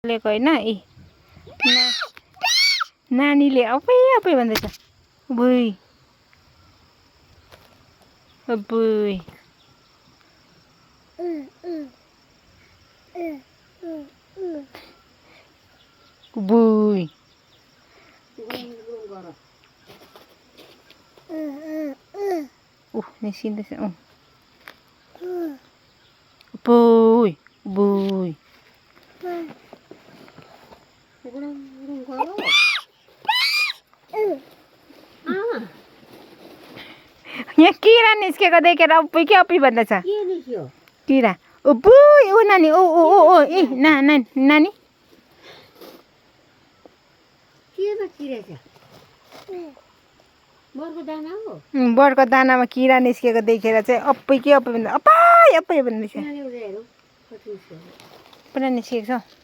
लेको होइन ए नानीले अपै अपै भन्दैछ बुई बुई बुई निस्किँदैछ बुई बुई यहाँ किरा निस्केको देखेर अप्पै कि अप्पी भन्दैछ किरा ओ बुई ओ नानी ओ ओ ओ ओ ए नानी बर्को दानामा किरा निस्केको देखेर चाहिँ अप्पै कि अप्पै भन्दा अप्पै अप्पै भन्दैछ पुरा निस्केको छ